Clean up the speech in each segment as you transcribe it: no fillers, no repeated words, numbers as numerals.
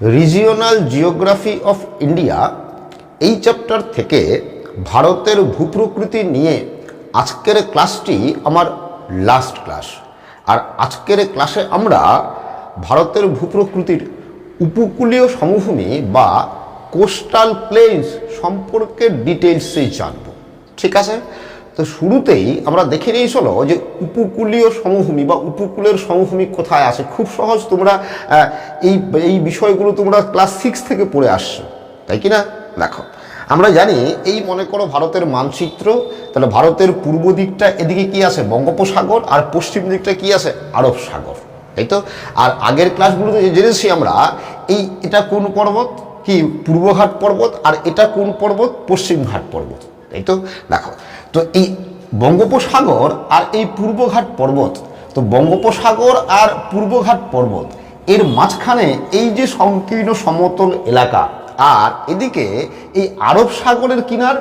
Regional geography of India এই chapter থেকে ভারতের ভূপ্রকৃতি নিয়ে আজকের ক্লাসটি আমার লাস্ট ক্লাস। আর আজকের ক্লাসে আমরা ভারতের ভূপ্রকৃতির উপকূলীয় সমভূমি বা কোস্টাল প্লেনস সম্পর্কে ডিটেলসে জানব। ঠিক আছে, তো শুরুতেই আমরা দেখে নিয়ে চলো যে উপকূলীয় সমভূমি বা উপকূলের সমভূমি কোথায় আছে। খুব সহজ, তোমরা এই বিষয়গুলো তোমরা ক্লাস 6 থেকে পড়ে আসছো, তাই কি না? দেখো, আমরা জানি এই মনে করো ভারতের মানচিত্র, তাহলে ভারতের পূর্ব দিকটা এদিকে কি আছে? বঙ্গোপসাগর, আর পশ্চিম দিকটা কি আছে? আরব সাগর, তাই তো। আর আগের ক্লাসগুলোতে জেনেছি আমরা এটা কোন পর্বত? কি পূর্বঘাট পর্বত। আর এটা কোন পর্বত? পশ্চিমঘাট পর্বত, তাই তো। দেখো, তো এই বঙ্গোপসাগর আর এই পূর্বঘাট পর্বত, তো বঙ্গোপসাগর আর পূর্বঘাট পর্বত এর মাঝখানে এই যে সংকীর্ণ সমতল এলাকা, আর এদিকে এই আরব সাগরের কিনার,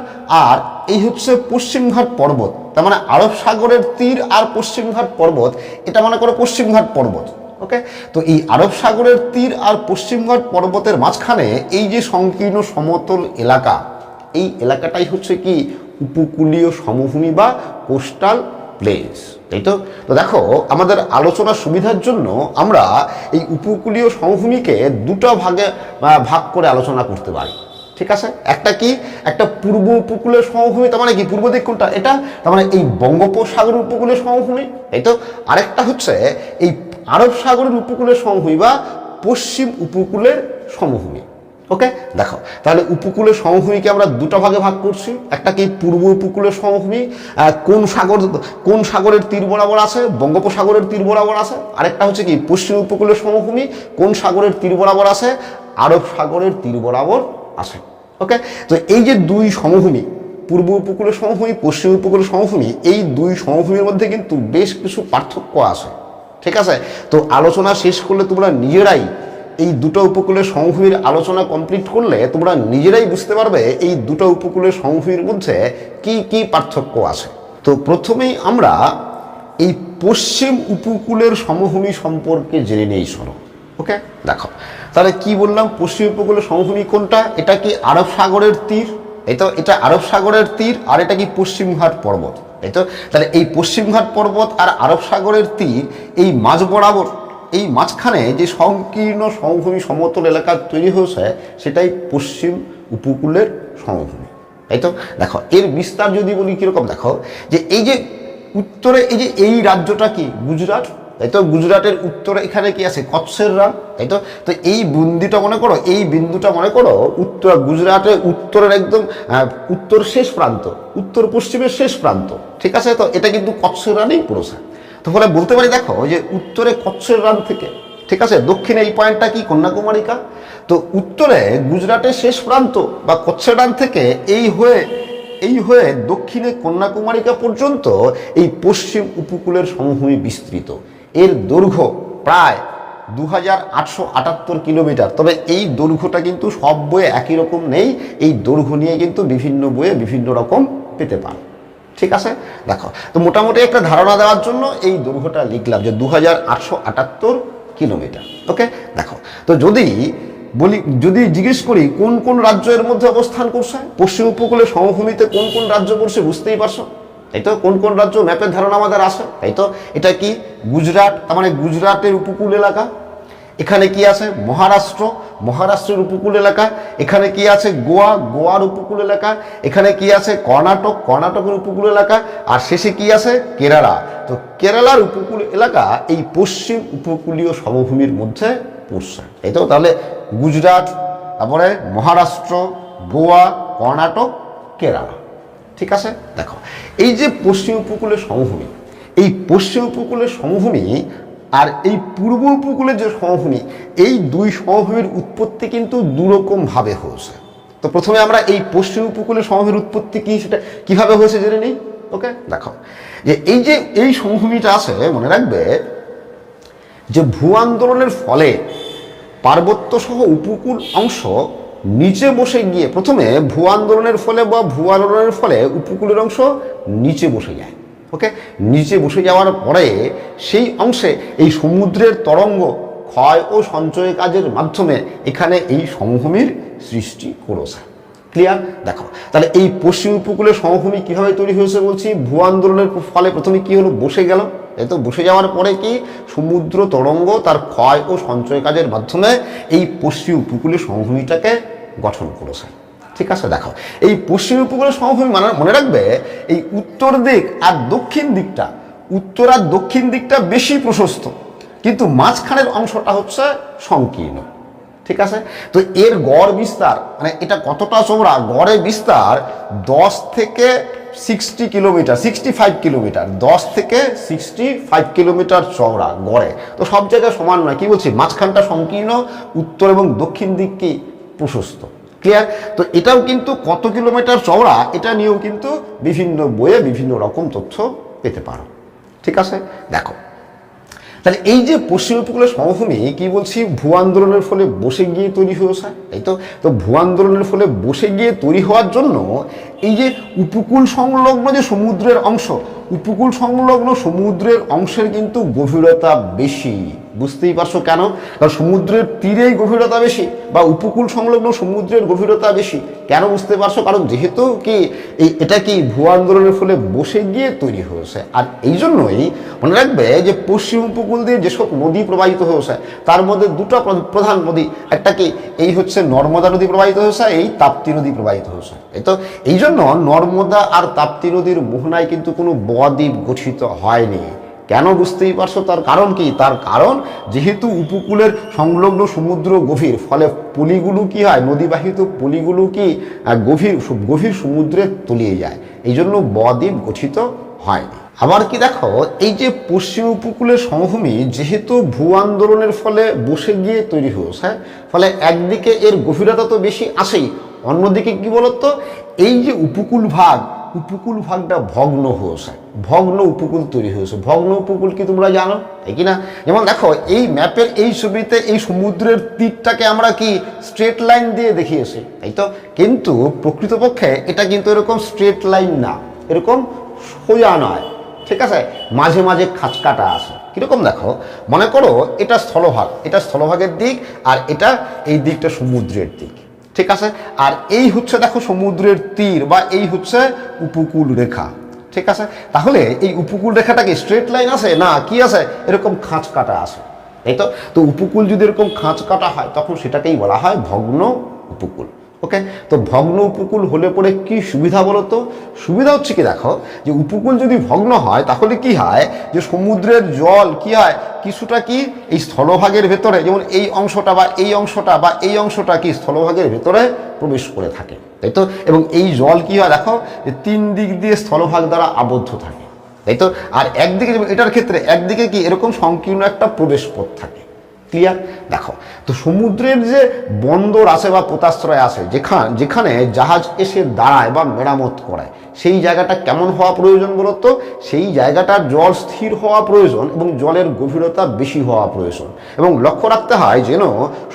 আর এই হচ্ছে পশ্চিমঘাট পর্বত। তার মানে আরব সাগরের তীর আর পশ্চিমঘাট পর্বত, এটা মনে করো পশ্চিমঘাট পর্বত। ওকে, তো এই আরব সাগরের তীর আর পশ্চিমঘাট পর্বতের মাঝখানে এই যে সংকীর্ণ সমতল এলাকা, এই এলাকাটাই হচ্ছে কি উপকূলীয় সমভূমি বা কোস্টাল প্লেনস, তাই তো। তো দেখো, আমাদের আলোচনার সুবিধার জন্য আমরা এই উপকূলীয় সমভূমিকে দুটো ভাগ করে আলোচনা করতে পারি। ঠিক আছে, একটা কি, একটা পূর্ব উপকূলের সমভূমি, তার মানে কি পূর্ব দিক কোনটা? এটা, তার মানে এই বঙ্গোপসাগর উপকূলের সমভূমি, তাই তো। আরেকটা হচ্ছে এই আরব সাগরের উপকূলের সমভূমি বা পশ্চিম উপকূলের সমভূমি। ওকে, দেখো, তাহলে উপকূলের সমভূমিকে আমরা দুটো ভাগে ভাগ করছি। একটা কি পূর্ব উপকূলের সমভূমি, কোন সাগরের তীর বরাবর আছে? বঙ্গোপসাগরের তীর বরাবর আছে। আরেকটা হচ্ছে কি পশ্চিম উপকূলের সমভূমি, কোন সাগরের তীর বরাবর আছে? আরব সাগরের তীর বরাবর আছে। ওকে, তো এই যে দুই সমভূমি, পূর্ব উপকূলের সমভূমি, পশ্চিম উপকূলের সমভূমি, এই দুই সমভূমির মধ্যে কিন্তু বেশ কিছু পার্থক্য আছে। ঠিক আছে, তো আলোচনা শেষ করলে তোমরা নিজেরাই এই দুটো উপকূলের সমভূমির আলোচনা কমপ্লিট করলে তোমরা নিজেরাই বুঝতে পারবে এই দুটো উপকূলের সমভূমির মধ্যে কি কি পার্থক্য আছে। তো প্রথমেই আমরা এই পশ্চিম উপকূলের সমভূমি সম্পর্কে জেনে নেই। শোনো, ওকে, দেখো, তাহলে কি বললাম? পশ্চিম উপকূলের সমভূমি কোনটা? এটা কি আরব সাগরের তীর, এই তো। এটা আরব সাগরের তীর, আর এটা কি পশ্চিমঘাট পর্বত, এই তো। তাহলে এই পশ্চিমঘাট পর্বত আর আরব সাগরের তীর, এই মাঝ বরাবর, এই মাঝখানে যে সংকীর্ণ সমভূমি সমতল এলাকা তৈরি হয়েছে, সেটাই পশ্চিম উপকূলের সমভূমি, তাই তো। দেখো, এর বিস্তার যদি বলি কিরকম, দেখো যে এই যে উত্তরে এই রাজ্যটা কি গুজরাট, তাই তো। গুজরাটের উত্তরে এখানে কি আছে? কচ্ছের রান, তাই তো। তো এই বিন্দুটা মনে করো, এই বিন্দুটা মনে করো উত্তর গুজরাটের উত্তরের একদম উত্তর শেষ প্রান্ত, উত্তর পশ্চিমের শেষ প্রান্ত। ঠিক আছে, তো এটা কিন্তু কচ্ছের রানেই পড়েছে। তো ফলে বলতে পারি, দেখো যে উত্তরে কচ্ছের রান থেকে, ঠিক আছে, দক্ষিণে এই পয়েন্টটা কি কন্যাকুমারিকা। তো উত্তরে গুজরাটের শেষ প্রান্ত বা কচ্ছের রান থেকে এই হয়ে দক্ষিণে কন্যাকুমারিকা পর্যন্ত এই পশ্চিম উপকূলের সমভূমি বিস্তৃত। এর দৈর্ঘ্য প্রায় 2878 কিলোমিটার। তবে এই দৈর্ঘ্যটা কিন্তু সব বইয়ে একই রকম নেই, এই দৈর্ঘ্য নিয়ে কিন্তু বিভিন্ন বইয়ে বিভিন্ন রকম পেতে পারে। ঠিক আছে, দেখো, তো মোটামুটি একটা ধারণা দেওয়ার জন্য এই দৈর্ঘ্যটা লিখলাম যে 2878 কিলোমিটার। ওকে, দেখো, তো যদি জিজ্ঞেস করি কোন কোন রাজ্য এর মধ্যে অবস্থান করছে, পশ্চিম উপকূলের সমভূমিতে কোন কোন রাজ্য পড়ছে বুঝতেই পারছো, তাই তো। কোন কোন রাজ্য ম্যাপের ধারণা আমাদের আছে, তাই তো। এটা কি গুজরাট, তার মানে গুজরাটের উপকূল এলাকা। এখানে কি আছে? মহারাষ্ট্রের উপকূল এলাকা। এখানে কি আছে? গোয়ার উপকূল এলাকা। এখানে কি আছে? কর্ণাটকের উপকূল এলাকা। আর শেষে কি আছে? কেরালা। তো কেরালার উপকূল এলাকা এই পশ্চিম উপকূলীয় সমভূমির মধ্যে পড়ছে, তাই তো। তাহলে গুজরাট, তারপরে মহারাষ্ট্র, গোয়া, কর্ণাটক, কেরালা। ঠিক আছে, দেখো, এই যে পশ্চিম উপকূলের সমভূমি, এই পশ্চিম উপকূলের সমভূমি আর এই পূর্ব উপকূলের যে সমভূমি, এই দুই সমভূমির উৎপত্তি কিন্তু দুরকম ভাবে হয়েছে। তো প্রথমে আমরা এই পশ্চিম উপকূলের সমভূমির উৎপত্তি কি, সেটা কিভাবে হয়েছে জেনে নিই। ওকে, দেখো যে এই সমভূমিটা আছে, মনে রাখবে যে ভূ আন্দোলনের ফলে পার্বত্য সহ উপকূল অংশ নিচে বসে গিয়ে, প্রথমে ভূ আন্দোলনের ফলে উপকূলের অংশ নিচে বসে যায়। ওকে, নিচে বসে যাওয়ার পরে সেই অংশে এই সমুদ্রের তরঙ্গ ক্ষয় ও সঞ্চয় কাজের মাধ্যমে এখানে এই সমভূমির সৃষ্টি করেছে। ক্লিয়ার? দেখো তাহলে এই পশ্চিম উপকূলের সমভূমি কিভাবে তৈরি হয়েছে বলছি, ভূ আন্দোলনের ফলে প্রথমে কি হলো, বসে গেল। এই তো বসে যাওয়ার পরে কি সমুদ্র তরঙ্গ তার ক্ষয় ও সঞ্চয় কাজের মাধ্যমে এই পশ্চিম উপকূলের সমভূমিটাকে গঠন করেছে। ঠিক আছে? দেখো এই পশ্চিম উপকূলের সমভূমি মনে রাখবে এই উত্তর দিক আর দক্ষিণ দিকটা, উত্তর আর দক্ষিণ দিকটা বেশি প্রশস্ত, কিন্তু মাঝখানের অংশটা হচ্ছে সংকীর্ণ। ঠিক আছে? তো এর গড় বিস্তার মানে এটা কতটা চওড়া, গড়ে বিস্তার 10 থেকে 60 কিলোমিটার, 65 কিলোমিটার, 10 থেকে 65 কিলোমিটার চওড়া গড়ে। তো সব জায়গায় সমান নয়, কি বলছি, মাঝখানটা সংকীর্ণ, উত্তর এবং দক্ষিণ দিক কি প্রশস্ত। ক্লিয়ার? তো এটাও কিন্তু কত কিলোমিটার চওড়া এটা নিয়েও কিন্তু বিভিন্ন বইয়ে বিভিন্ন রকম তথ্য পেতে পারো। ঠিক আছে? দেখো তাহলে এই যে পশ্চিম উপকূলের সমভূমি কি বলছি, ভূ আন্দোলনের ফলে বসে গিয়ে তৈরি হয়েছে, তাই তো। তো ভূ আন্দোলনের ফলে বসে গিয়ে তৈরি হওয়ার জন্য এই যে উপকূল সংলগ্ন যে সমুদ্রের অংশ, উপকূল সংলগ্ন সমুদ্রের অংশের কিন্তু গভীরতা বেশি। বুঝতেই পারছো কেন? কারণ সমুদ্রের তীরেই গভীরতা বেশি বা উপকূল সংলগ্ন সমুদ্রের গভীরতা বেশি। কেন বুঝতে পারছো? কারণ যেহেতু কি এটা কি ভূ আন্দোলনের ফলে বসে গিয়ে তৈরি হয়েছে। আর এই জন্যই মনে রাখবে যে পশ্চিম উপকূল দিয়ে যেসব নদী প্রবাহিত হয়েছে তার মধ্যে দুটো প্রধান নদী, একটা কি এই হচ্ছে নর্মদা নদী প্রবাহিত হয়েছে, এই তাপ্তি নদী প্রবাহিত হয়েছে। এই তো এই জন্য নর্মদা আর তাপ্তি নদীর মোহনায় কিন্তু কোনো বদ্বীপ গঠিত হয়নি। কেন? বুঝতেই পারছো তার কারণ কি? তার কারণ যেহেতু উপকূলের সংলগ্ন সমুদ্র গভীর, ফলে পলিগুলো কি হয়, নদীবাহিত পলিগুলো কি গভীর গভীর সমুদ্রে তলিয়ে যায়, এই জন্য বদ্বীপ গঠিত হয়নি। আবার কি দেখো এই যে পশ্চিম উপকূলের সমভূমি যেহেতু ভূ আন্দোলনের ফলে বসে গিয়ে তৈরি হয়েছে, ফলে একদিকে এর গভীরতা তো বেশি আসেই, অন্যদিকে কি বলতো এই যে উপকূল ভাগটা ভগ্ন হয়েছে, ভগ্ন উপকূল তৈরি হয়েছে। ভগ্ন উপকূল কি তোমরা জানো, তাই কি না? যেমন দেখো এই ম্যাপের এই ছবিতে এই সমুদ্রের তীরটাকে আমরা কি স্ট্রেট লাইন দিয়ে দেখিয়েছি, তাই তো। কিন্তু প্রকৃতপক্ষে এটা কিন্তু এরকম স্ট্রেট লাইন না, এরকম সোজা নয়। ঠিক আছে? মাঝে মাঝে খাঁচকাটা আছে। কিরকম? দেখো মনে করো এটা স্থলভাগ, এটা স্থলভাগের দিক, আর এটা এই দিকটা সমুদ্রের দিক। ঠিক আছে? আর এই হচ্ছে দেখো সমুদ্রের তীর বা এই হচ্ছে উপকূল রেখা। ঠিক আছে? তাহলে এই উপকূল রেখাটা কি স্ট্রেট লাইন আছে না, কি আছে, এরকম খাঁচ কাটা আছে, তাই তো। তো উপকূল যদি এরকম খাঁচ কাটা হয় তখন সেটাকেই বলা হয় ভগ্ন উপকূল। ওকে? তো ভগ্ন উপকূল হলে পরে কি সুবিধা বলো তো? সুবিধা হচ্ছে কি দেখো যে উপকূল যদি ভগ্ন হয় তাহলে কি হয় যে সমুদ্রের জল কি হয় কিছুটা কি এই স্থলভাগের ভেতরে, যেমন এই অংশটা বা এই অংশটা বা এই অংশটা কি স্থলভাগের ভেতরে প্রবেশ করে থাকে, তাই তো। এবং এই জল কি হয় দেখো যে 3 দিক দিয়ে স্থলভাগ দ্বারা আবদ্ধ থাকে, তাই তো। আর একদিকে এটার ক্ষেত্রে একদিকে কি এরকম সংকীর্ণ একটা প্রবেশ পথ থাকে। ক্লিয়ার? দেখো তো সমুদ্রের যে বন্দর আছে বা পোতাশ্রয় আছে, যেখানে জাহাজ এসে দাঁড়ায় বা মেরামত করায়, সেই জায়গাটা কেমন হওয়া প্রয়োজন বলতো? সেই জায়গাটার জল স্থির হওয়া প্রয়োজন এবং জলের গভীরতা বেশি হওয়া প্রয়োজন। এবং লক্ষ্য রাখতে হয় যেন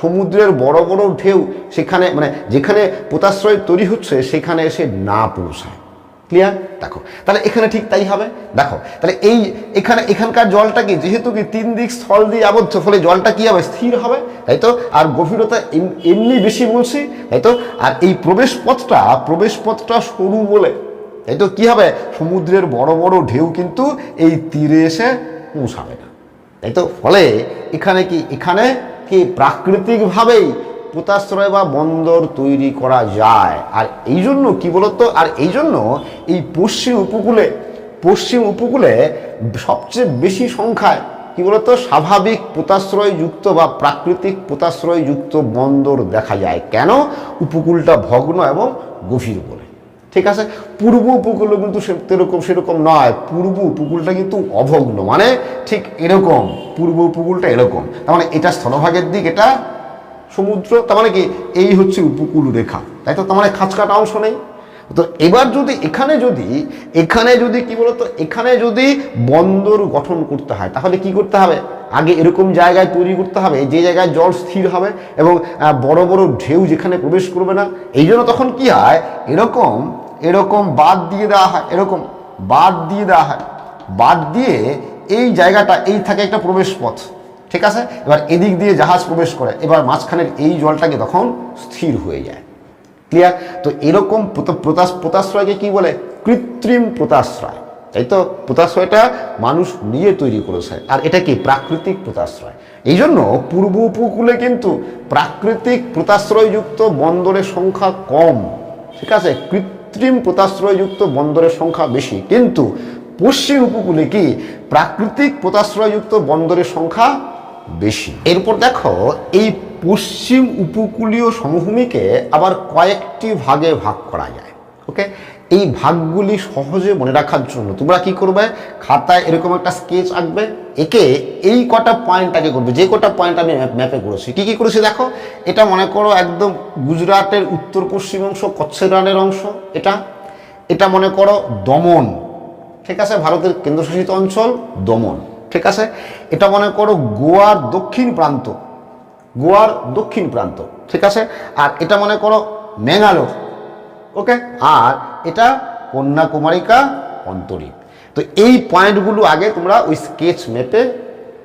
সমুদ্রের বড় বড় ঢেউ সেখানে মানে যেখানে পোতাশ্রয় তৈরি হচ্ছে সেখানে এসে না পৌঁছায়। ক্লিয়ার? দেখো তাহলে এখানে ঠিক তাই হবে। দেখো তাহলে এখানকার জলটা কি যেহেতু কি 3 দিক স্থল দিয়ে আবদ্ধ, ফলে জলটা কি হবে, স্থির হবে, তাই তো। আর গভীরতা এমনি বেশি বলছি, তাই তো। আর এই প্রবেশ পথটা সরু বলে, তাই তো কি হবে, সমুদ্রের বড় বড় ঢেউ কিন্তু এই তীরে এসে পৌঁছাবে না, তাই তো। ফলে এখানে কি প্রাকৃতিকভাবেই পোতাশ্রয় বা বন্দর তৈরি করা যায়। আর এই জন্য কি বলতো, আর এই জন্য এই পশ্চিম উপকূলে সবচেয়ে বেশি সংখ্যায় কি বলতো স্বাভাবিক পোতাশ্রয়যুক্ত বা প্রাকৃতিক পোতাশ্রয়যুক্ত বন্দর দেখা যায়। কেন? উপকূলটা ভগ্ন এবং গভীর বলে। ঠিক আছে? পূর্ব উপকূলও কিন্তু সেরকম নয়। পূর্ব উপকূলটা কিন্তু অভগ্ন, মানে ঠিক এরকম পূর্ব উপকূলটা এরকম, তার মানে এটা স্থলভাগের দিক, এটা সমুদ্র, তার মানে কি এই হচ্ছে উপকূল রেখা, তাই তো। তার মানে খাঁচকাটা অংশ নেই। তো এবার যদি এখানে যদি কি বলতো এখানে যদি বন্দর গঠন করতে হয় তাহলে কি করতে হবে, আগে এরকম জায়গায় তৈরি করতে হবে যে জায়গায় জল স্থির হবে এবং বড় বড় ঢেউ যেখানে প্রবেশ করবে না। এই জন্য তখন কি হয়, এরকম বাদ দিয়ে দেওয়া হয়, এরকম বাদ দিয়ে এই জায়গাটা এই থাকে একটা প্রবেশ পথ। ঠিক আছে, এবার এদিক দিয়ে জাহাজ প্রবেশ করে, এবার মাঝখানের এই জলটাকে তখন স্থির হয়ে যায়। ক্লিয়ার? তো এরকম পোতাশ্রয়কে কি বলে? কৃত্রিম পোতাশ্রয়। তাই তো, পোতাশ্রয়টা মানুষ নিজে তৈরি করেছে, আর এটা কি প্রাকৃতিক পোতাশ্রয়। এই জন্য পূর্ব উপকূলে কিন্তু প্রাকৃতিক পোতাশ্রয়যুক্ত বন্দরের সংখ্যা কম, ঠিক আছে, কৃত্রিম পোতাশ্রয়যুক্ত বন্দরের সংখ্যা বেশি। কিন্তু পশ্চিম উপকূলে কি প্রাকৃতিক পোতাশ্রয়যুক্ত বন্দরের সংখ্যা বেশি। এরপর দেখো, এই পশ্চিম উপকূলীয় সমভূমিকে আবার কয়েকটি ভাগে ভাগ করা যায়। ওকে, এই ভাগগুলি সহজে মনে রাখার জন্য তোমরা কি করবে, খাতায় এরকম একটা স্কেচ আঁকবে, একে এই কটা পয়েন্ট আগে করবে, যে কটা পয়েন্ট আমি ম্যাপে করেছি। কি কি করেছি দেখো, এটা মনে করো একদম গুজরাটের উত্তর পশ্চিম অংশ, কচ্ছের রানের অংশ, এটা মনে করো দমন, ঠিক আছে, ভারতের কেন্দ্রশাসিত অঞ্চল দমন, ঠিক আছে। এটা মনে করো গোয়ার দক্ষিণ প্রান্ত, ঠিক আছে। আর এটা মনে করো ম্যাঙ্গালোর, ওকে। আর এটা কন্যাকুমারিকা অন্তরীপ। তো এই পয়েন্টগুলো আগে তোমরা ওই স্কেচ ম্যাপে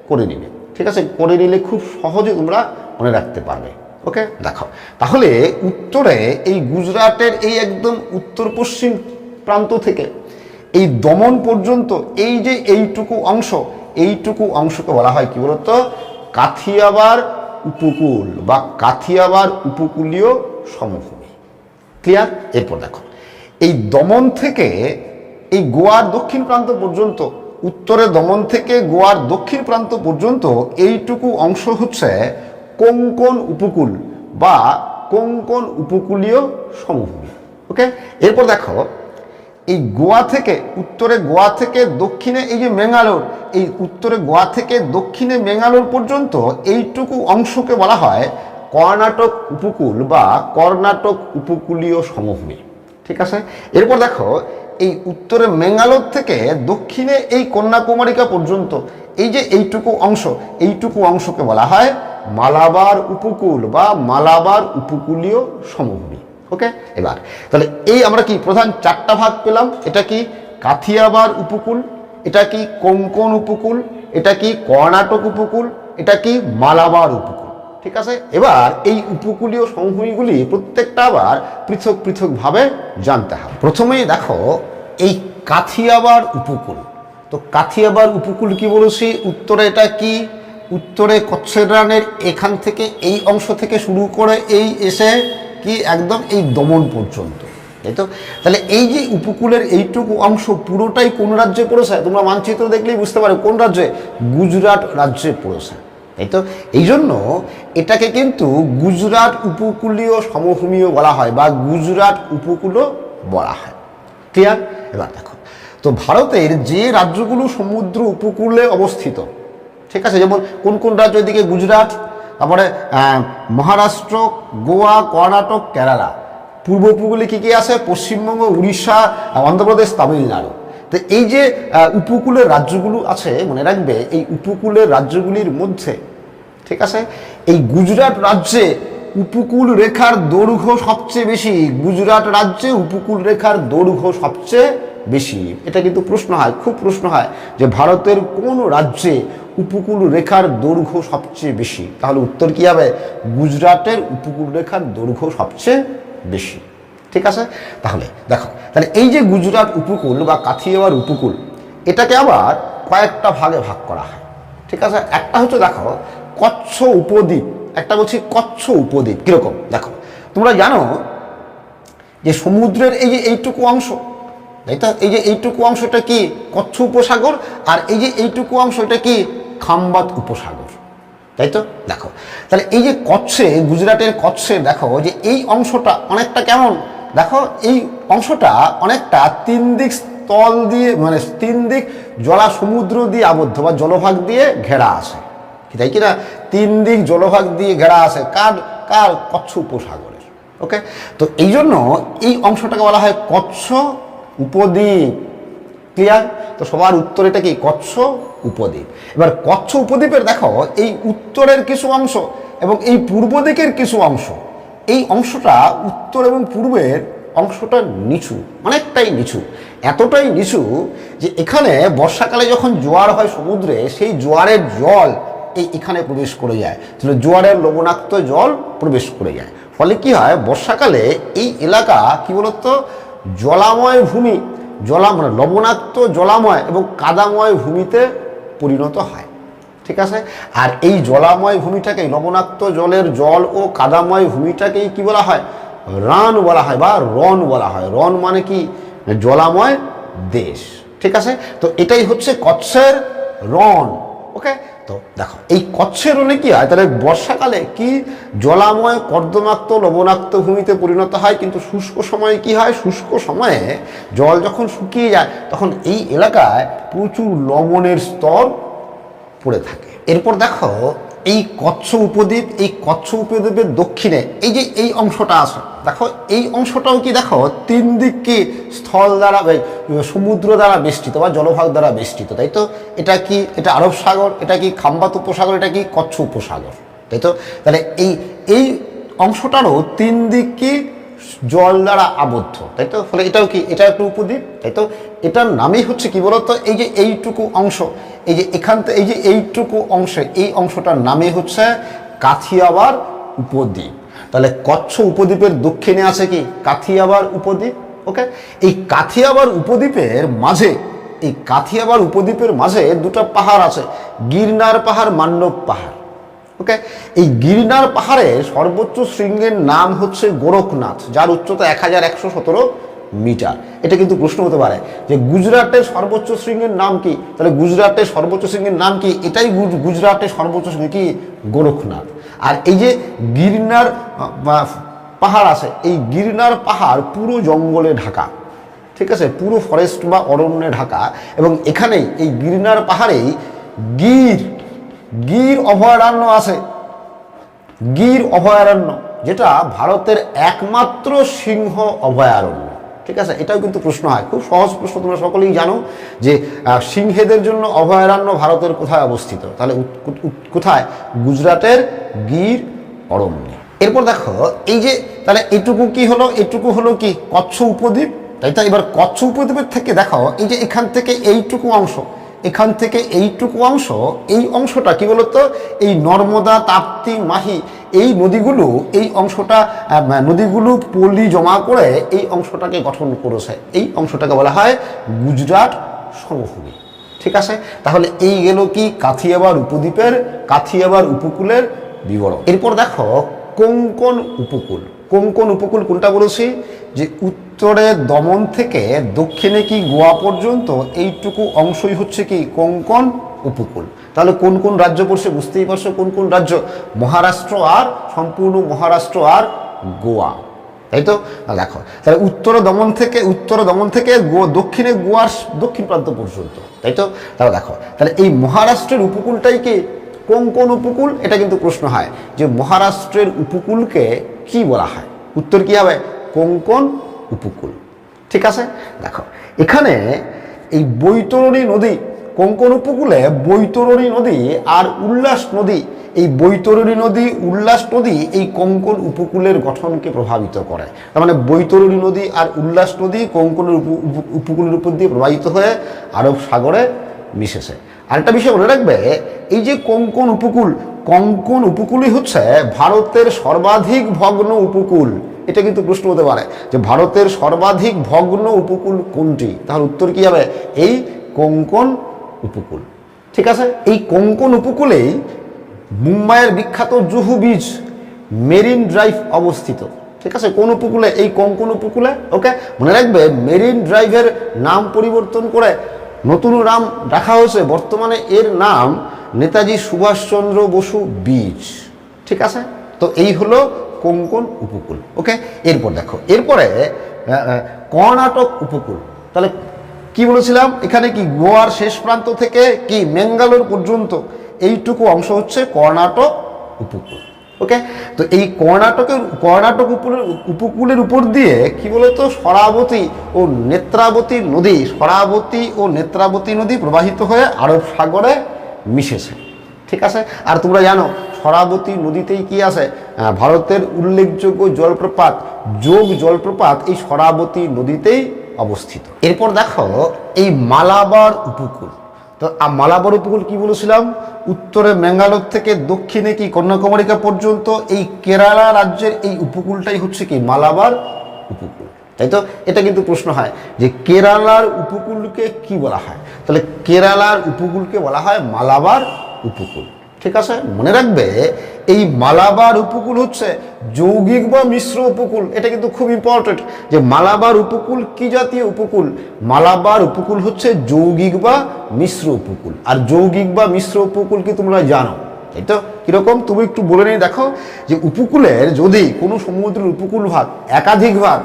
করে নিবে, ঠিক আছে। করে নিলে খুব সহজে তোমরা মনে রাখতে পারবে। ওকে, দেখো তাহলে উত্তরে এই গুজরাটের এই একদম উত্তর পশ্চিম প্রান্ত থেকে এই দমন পর্যন্ত এই যে এইটুকু অংশকে বলা হয় কি বলতো, কাথিয়াবার উপকূল বা কাথিয়াবার উপকূলীয় সমভূমি। ক্লিয়ার? এরপর দেখো, এই দমন থেকে এই গোয়ার দক্ষিণ প্রান্ত পর্যন্ত, উত্তরে দমন থেকে গোয়ার দক্ষিণ প্রান্ত পর্যন্ত এইটুকু অংশ হচ্ছে কোঙ্কণ উপকূল বা কোঙ্কণ উপকূলীয় সমভূমি। ওকে, এরপর দেখো, এই গোয়া থেকে উত্তরে গোয়া থেকে দক্ষিণে এই যে ম্যাঙ্গালোর, এই উত্তরে গোয়া থেকে দক্ষিণে ম্যাঙ্গালোর পর্যন্ত এইটুকু অংশকে বলা হয় কর্ণাটক উপকূল বা কর্ণাটক উপকূলীয় সমভূমি, ঠিক আছে। এরপর দেখো, এই উত্তরে ম্যাঙ্গালোর থেকে দক্ষিণে এই কন্যাকুমারিকা পর্যন্ত এই যে এইটুকু অংশকে বলা হয় মালাবার উপকূল বা মালাবার উপকূলীয় সমভূমি। ওকে, এবার তাহলে এই আমরা কি প্রধান চারটা ভাগ পেলাম। এটা কি কাথিয়াবার উপকূল, এটা কি কোঙ্কণ উপকূল, এটা কি কর্ণাটক উপকূল, এটা কি মালাবার উপকূল, ঠিক আছে। এবার এই উপকূলীয় সমভূমিগুলি প্রত্যেকটা আবার পৃথক পৃথকভাবে জানতে হবে। প্রথমেই দেখো এই কাথিয়াবার উপকূল। তো কাথিয়াবার উপকূল কি বলেছি, উত্তরে এটা কি, উত্তরে কচ্ছের রানের এখান থেকে এই অংশ থেকে শুরু করে এই এসে কি একদম এই দমন পর্যন্ত, তাই তো। তাহলে এই যে উপকূলের এইটুকু অংশ পুরোটাই কোন রাজ্যে পড়েছে, তোমরা মানচিত্র দেখলেই বুঝতে পারো কোন রাজ্যে, গুজরাট রাজ্যে পড়েছে, তাই তো। এই জন্য এটাকে কিন্তু গুজরাট উপকূলীয় সমভূমিও বলা হয় বা গুজরাট উপকূলও বলা হয়। ক্লিয়ার? এবার দেখো, তো ভারতের যে রাজ্যগুলো সমুদ্র উপকূলে অবস্থিত, ঠিক আছে, যেমন কোন কোন রাজ্য, এদিকে গুজরাট, তারপরে মহারাষ্ট্র, গোয়া, কর্ণাটক, কেরালা। পূর্ব উপকূলে কী কী আছে, পশ্চিমবঙ্গ, উড়িষ্যা, অন্ধ্রপ্রদেশ, তামিলনাড়ু। তো এই যে উপকূলের রাজ্যগুলো আছে, মনে রাখবে এই উপকূলের রাজ্যগুলির মধ্যে, ঠিক আছে, এই গুজরাট রাজ্যে উপকূল রেখার দৈর্ঘ্য সবচেয়ে বেশি, গুজরাট রাজ্যে উপকূল রেখার দৈর্ঘ্য সবচেয়ে বেশি। এটা কিন্তু প্রশ্ন হয়, খুব প্রশ্ন হয় যে ভারতের কোন রাজ্যে উপকূল রেখার দৈর্ঘ্য সবচেয়ে বেশি, তাহলে উত্তর কি হবে, গুজরাটের উপকূল রেখার দৈর্ঘ্য সবচেয়ে বেশি, ঠিক আছে। তাহলে দেখো, তাহলে এই যে গুজরাট উপকূল বা কাথিয়াওয়াড় উপকূল, এটাকে আবার কয়েকটা ভাগে ভাগ করা হয়, ঠিক আছে। একটা হচ্ছে দেখো কচ্ছ উপদ্বীপ, একটা বলছি কচ্ছ উপদ্বীপ। কিরকম দেখো, তোমরা জানো যে সমুদ্রের এই যে এইটুকু অংশ, তাই তো, এই যে এইটুকু অংশটা কি কচ্ছ উপসাগর, আর এই যে এইটুকু অংশ এটা কি খাম্বাত উপসাগর, তাই তো। দেখো তাহলে এই যে কচ্ছে, গুজরাটের কচ্ছে, দেখো যে এই অংশটা অনেকটা কেমন, দেখো এই অংশটা অনেকটা তিন দিক স্থল দিয়ে, মানে তিন দিক জলা সমুদ্র দিয়ে আবদ্ধ বা জলভাগ দিয়ে ঘেরা আছে, তাই কিনা, তিন দিক জলভাগ দিয়ে ঘেরা আছে, কার কার কচ্ছ উপসাগরের। ওকে, তো এই জন্য এই অংশটাকে বলা হয় কচ্ছ উপদ্বীপ। ক্লিয়ার? তো সবার উত্তর এটা কি, কচ্ছ উপদ্বীপ। এবার কচ্ছ উপদ্বীপের দেখো এই উত্তরের কিছু অংশ এবং এই পূর্ব দিকের কিছু অংশ, এই অংশটা উত্তর এবং পূর্বের অংশটা নিচু, অনেকটাই নিচু, এতটাই নিচু যে এখানে বর্ষাকালে যখন জোয়ার হয় সমুদ্রে, সেই জোয়ারের জল এখানে প্রবেশ করে যায়, তাহলে জোয়ারের লবণাক্ত জল প্রবেশ করে যায়। ফলে কি হয়, বর্ষাকালে এই এলাকা কি বলতো জলাময় ভূমি, মানে লবণাক্ত জলাময় এবং কাদাময় ভূমিতে পরিণত হয়। ঠিক আছে, আর এই জলাময় ভূমিটাকে, লবণাক্ত জলের জল ও কাদাময় ভূমিটাকেই কি বলা হয়, রান বলা হয় বা রণ বলা হয়। রণ মানে কি, জলাময় দেশ। ঠিক আছে, তো এটাই হচ্ছে কচ্ছের রণ। ওকে, তো দেখো এই কচ্ছের রণে কি হয়, তাহলে বর্ষাকালে কি জলাময় কর্দমাক্ত লবণাক্ত ভূমিতে পরিণত হয়, কিন্তু শুষ্ক সময়ে কি হয়, শুষ্ক সময়ে জল যখন শুকিয়ে যায় তখন এই এলাকায় প্রচুর লবণের স্তর পড়ে থাকে। এরপর দেখো এই কচ্ছ উপদ্বীপ, এই কচ্ছ উপদ্বীপের দক্ষিণে এই যে এই অংশটা আছে, দেখো এই অংশটাও কি দেখো তিন দিক কি স্থল দ্বারা, সমুদ্র দ্বারা বেষ্টিত বা জলভাগ দ্বারা বেষ্টিত, তাই তো? এটা কি, এটা আরব সাগর, এটা কি খাম্বাত উপসাগর, এটা কি কচ্ছ উপসাগর, তাই তো? তাহলে এই অংশটারও তিন দিক কি জল দ্বারা আবদ্ধ, তাই তো? ফলে এটাও কি, এটা একটা উপদ্বীপ, তাই তো? এটার নামই হচ্ছে কি বলতো, এই যে এইটুকু অংশ, এই যে এখান থেকে এই যে এইটুকু অংশে, এই অংশটার নামই হচ্ছে কাথিয়াবার উপদ্বীপ। তাহলে কচ্ছ উপদ্বীপের দক্ষিণে আছে কি কাথিয়াবার উপদ্বীপ। ওকে, এই কাথিয়াবার উপদ্বীপের মাঝে, এই কাথিয়াবার উপদ্বীপের মাঝে দুটো পাহাড় আছে, গিরনার পাহাড়, মান্ডব পাহাড়। ওকে, এই গিরনার পাহাড়ের সর্বোচ্চ শৃঙ্গের নাম হচ্ছে গোরখনাথ, যার উচ্চতা 1117 মিটার। এটা কিন্তু প্রশ্ন হতে পারে যে গুজরাটের সর্বোচ্চ শৃঙ্গের নাম কি, তাহলে গুজরাটের সর্বোচ্চ শৃঙ্গের নাম কি, এটাই গুজরাটের সর্বোচ্চ শৃঙ্গ কি, গোরখনাথ। আর এই যে গিরনার পাহাড় আছে, এই গিরনার পাহাড় পুরো জঙ্গলে ঢাকা। ঠিক আছে, পুরো ফরেস্ট বা অরণ্যে ঢাকা, এবং এখানেই এই গিরনার পাহাড়েই গির অভয়ারণ্য আছে। গির অভয়ারণ্য, যেটা ভারতের একমাত্র সিংহ অভয়ারণ্য। ঠিক আছে, এটাও কিন্তু প্রশ্ন হয়, খুব সহজ প্রশ্ন, তোমরা সকলেই জানো যে সিংহেদের জন্য অভয়ারণ্য ভারতের কোথায় অবস্থিত, তাহলে কোথায়, গুজরাটের গির অরণ্যে। এরপর দেখো এই যে, তাহলে এটুকু কি হলো, এটুকু হলো কি কচ্ছ উপদ্বীপ, তাই তো? এবার কচ্ছ উপদ্বীপের থেকে দেখো এই যে এখান থেকে এইটুকু অংশ, এখান থেকে এইটুকু অংশ, এই অংশটা কি বলতো, এই নর্মদা, তাপ্তি, মাহি, এই নদীগুলো, এই অংশটা নদীগুলো পলি জমা করে এই অংশটাকে গঠন করেছে। এই অংশটাকে বলা হয় গুজরাট সমভূমি। ঠিক আছে, তাহলে এই গেল কি কাথিয়াবার উপদ্বীপের, কাথিয়াবার উপকূলের বিবরণ। এরপর দেখো কোঙ্কণ উপকূল। কোঙ্কণ উপকূল কোনটা বলেছি, যে উত্তরে দমন থেকে দক্ষিণে কি গোয়া পর্যন্ত এইটুকু অংশই হচ্ছে কি কোঙ্কণ উপকূল। তাহলে কোন কোন রাজ্য পড়ছে বুঝতেই পারছো, কোন কোন রাজ্য, মহারাষ্ট্র আর সম্পূর্ণ মহারাষ্ট্র আর গোয়া, তাই তো? দেখো তাহলে উত্তর দমন থেকে দক্ষিণে গোয়ার দক্ষিণ প্রান্ত পর্যন্ত, তাই তো? তাহলে দেখো, তাহলে এই মহারাষ্ট্রের উপকূলটাই কি কোঙ্কণ উপকূল। এটা কিন্তু প্রশ্ন হয় যে মহারাষ্ট্রের উপকূলকে কি বলা হয়, উত্তর কি হবে, কোঙ্কণ উপকূল। ঠিক আছে, দেখো এখানে এই বৈতরণী নদী, কোঙ্কণ উপকূলে বৈতরণী নদী আর উল্লাস নদী, এই বৈতরণী নদী, উল্লাস নদী এই কোঙ্কণ উপকূলের গঠনকে প্রভাবিত করে। তার মানে বৈতরণী নদী আর উল্লাস নদী কোঙ্কণের উপকূলের উপর দিয়ে প্রবাহিত হয়ে আরব সাগরে মিশেছে। আরেকটা বিষয় মনে রাখবে, এই যে কোঙ্কণ উপকূলই হচ্ছে ভারতের সর্বাধিক ভগ্ন উপকূল। এটা কিন্তু প্রশ্ন হতে পারে যে ভারতের সর্বাধিক ভগ্ন উপকূল কোনটি, তাহলে উত্তর কি হবে, এই কোঙ্কণ উপকূল। ঠিক আছে, এই কোঙ্কণ উপকূলেই মুম্বাইয়ের বিখ্যাত জুহু বিচ, মেরিন ড্রাইভ অবস্থিত। ঠিক আছে, কোন উপকূলে, এই কোঙ্কণ উপকূলে। ওকে, মনে রাখবে মেরিন ড্রাইভের নাম পরিবর্তন করে নতুন নাম রাখা হয়েছে, বর্তমানে এর নাম নেতাজি সুভাষচন্দ্র বসু বিচ। ঠিক আছে, তো এই হলো কোঙ্কণ উপকূল। ওকে, এরপর দেখো, এরপরে কর্ণাটক উপকূল। তাহলে কি বলেছিলাম, এখানে কি গোয়ার শেষ প্রান্ত থেকে কি ম্যাঙ্গালোর পর্যন্ত এইটুকু অংশ হচ্ছে কর্ণাটক উপকূল। ওকে, তো এই কর্ণাটক উপকূলের উপর দিয়ে কি বলতো শরাবতী ও নেত্রাবতী নদী প্রবাহিত হয়ে আরব সাগরে মিশেছে। ঠিক আছে, আর তোমরা জানো শরাবতী নদীতেই কি আছে, ভারতের উল্লেখযোগ্য জলপ্রপাত যোগ জলপ্রপাত এই শরাবতী নদীতেই অবস্থিত। এরপর দেখো এই মালাবার উপকূল। তো মালাবার উপকূল কি বলেছিলাম, উত্তরে ম্যাঙ্গালোর থেকে দক্ষিণে কি কন্যাকুমারিকা পর্যন্ত এই কেরালা রাজ্যের এই উপকূলটাই হচ্ছে কি মালাবার উপকূল, তাই তো? এটা কিন্তু প্রশ্ন হয় যে কেরালার উপকূলকে কি বলা হয়, তাহলে কেরালার উপকূলকে বলা হয় মালাবার উপকূল। ঠিক আছে, মনে রাখবে এই মালাবার উপকূল হচ্ছে যৌগিক বা মিশ্র উপকূল। এটা কিন্তু খুব ইম্পর্টেন্ট যে মালাবার উপকূল কি জাতীয় উপকূল, মালাবার উপকূল হচ্ছে যৌগিক বা মিশ্র উপকূল। আর যৌগিক বা মিশ্র উপকূল কি তোমরা জানো, তাই তো? কিরকম তুমি একটু বলে নিয়ে দেখো যে উপকূলের যদি কোনো সমুদ্রের উপকূল ভাগ একাধিকবার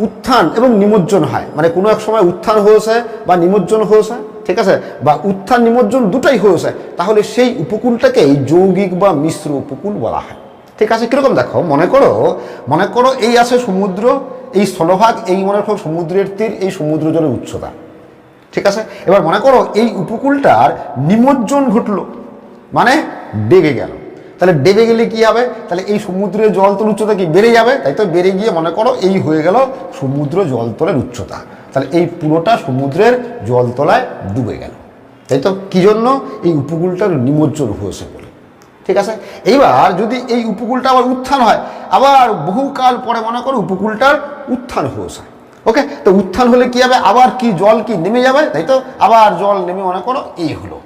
উত্থান এবং নিমজ্জন হয়, মানে কোনো এক সময় উত্থান হয়েছে বা নিমজ্জন হয়েছে, ঠিক আছে, বা উত্থান নিমজ্জন দুটাই হয়েছে, তাহলে সেই উপকূলটাকেই যৌগিক বা মিশ্র উপকূল বলা হয়। ঠিক আছে, কিরকম দেখো, মনে করো এই আছে সমুদ্র, এই স্থলভাগ, এই মনে করো সমুদ্রের তীর, এই সমুদ্র জলের উচ্চতা। ঠিক আছে, এবার মনে করো এই উপকূলটার নিমজ্জন ঘটলো, মানে ডেবে গেল। তাহলে ডেবে গেলে কি হবে, তাহলে এই সমুদ্রের জলতল উচ্চতা কি বেড়ে যাবে, তাই তো? বেড়ে গিয়ে মনে করো এই হয়ে গেল সমুদ্র জলতলের উচ্চতা, তাহলে এই পুরোটা সমুদ্রের জলতলায় ডুবে গেল, তাই তো? কি জন্য, এই উপকূলটার নিমজ্জন হয়েছে বলে। ঠিক আছে, এইবার যদি এই উপকূলটা আবার উত্থান হয়, আবার বহুকাল পরে মনে করো উপকূলটার উত্থান হয়েছে, ওকে, তো উত্থান হলে কি হবে, আবার কি জল কি নেমে যাবে, তাই তো? আবার জল নেমে মনে করো এই হলো।